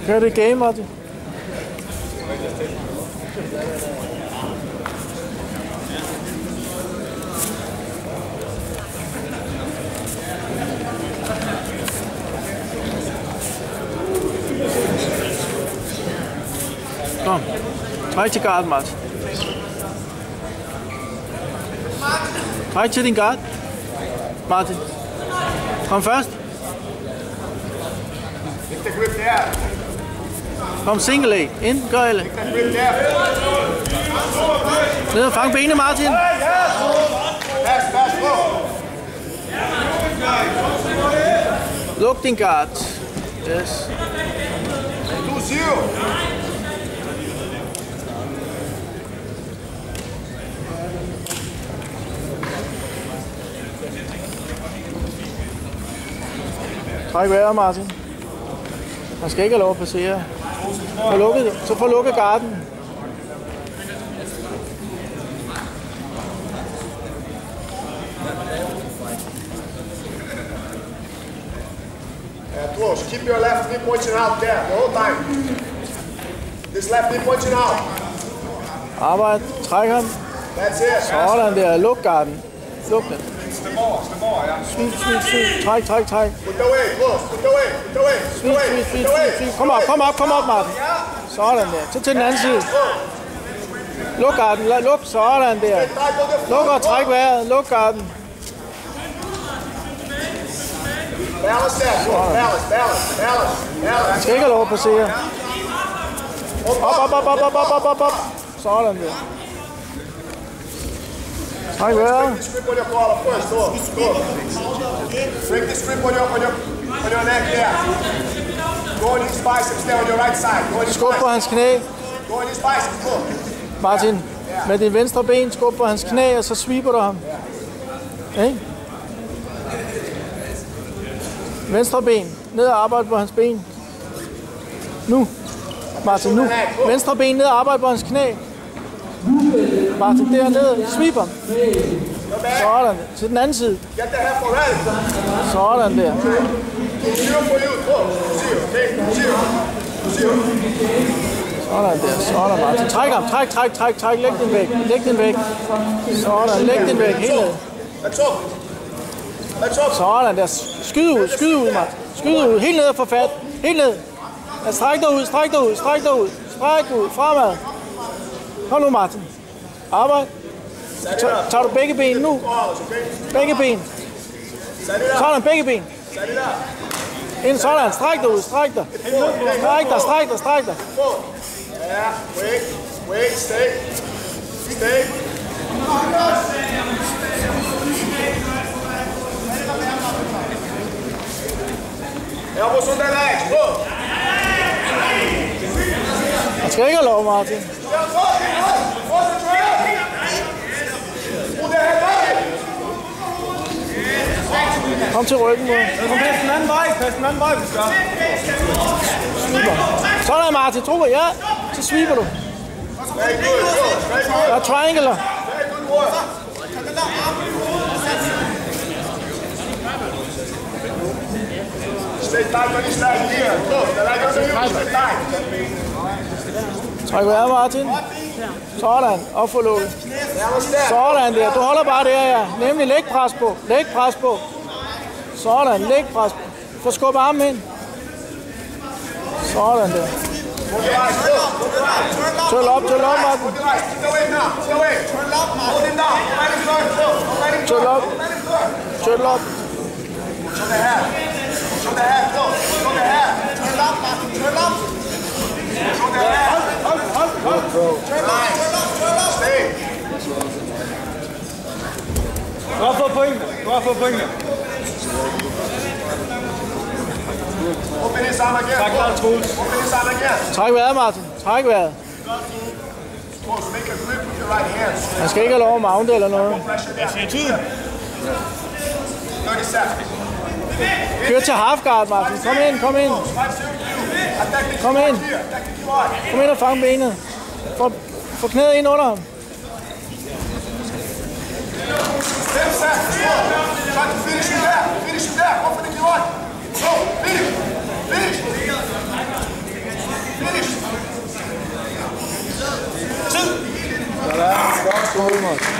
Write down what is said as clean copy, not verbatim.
Kører det game, Martin? Kom. Træk til guard, Martin. Træk til din guard. Martin. Kom først. Kom single leg. Ind, gør alle. Ned og fang benene, Martin. Luk din guard. Yes. Træk vejret, Martin. Han skal ikke have lov at passere. Så får lukket garden. Close. Keep your left knee pointing out there the whole time. This left knee pointing out. Arbejde. Træk ham. That's it. Sådan der. Luk garden. Luk den. Sweep. Træk. Put the weight, close. Put the weight. Sweep. Kom op, Martin. Sådan der. Så til den anden side. Luk garden. Luk. Sådan der. Luk og træk vejret. Luk garden. Balance there. Balance. Skal ikke have lov at passere. Op. Sådan der. Træk vejret. Break the strip on your collar first. Go. Break the strip on your neck there. Go in his biceps there on your right side. Skub på hans knæ. Go in his biceps. Go. Martin, med din venstre ben, skub på hans knæ, og så sweeper du ham. Okay? Venstre ben. Ned og arbejde på hans ben. Nu. Martin, nu. Venstre ben ned og arbejde på hans knæ. Martin, dernede. Sweep ham. Sådan. Til den anden side. Sådan der. Sådan Martin. Træk ham. Træk. Læg den væk. Sådan. Læg den væk. Helt ned. Sådan der. Skyd ud, Martin. Skyd ud. Helt ned og få fat. Helt ned. Stræk dig ud. Stræk ud. Fremad. Kom nu, Martin. Arbejde. Tager du begge ben nu? Begge ben. Sådan, begge ben. Ind sådan. Stræk dig ud. Stræk dig. Wait. Stay. Elbows on the legs. Go. Han skal ikke have lov, Martin. Kom til ryggen, mor. Kom pas den anden vej, hvis gør. Sådan, Martin. Tro mig, ja. Så sweeper du. Der er triangle. Stay tight on his leg here. Look, the leg on you. Stay tight. Træk vejret, Martin. Sådan. Op for lukket. Sådan der. Du holder bare der, ja. Nemlig lægpres på. Sådan. Lægpres på. Få skubbe armen ind. Sådan der. Tøl op, Martin. Tøl op. Du har fået pointene. Open his arm again. Open his arm again. Træk vejret, Martin. Træk vejret. Make a grip with your right hand. Han skal ikke have lov at mounte eller noget. Jeg siger tiden. 30 seconds. Kør til halfguard, Martin. Kom ind. Kom ind og fang benet. Få knæet ind under ham. 10 seconds. Try to finish him there. Go for the kiloid. Go. Finish. Skål, Martin.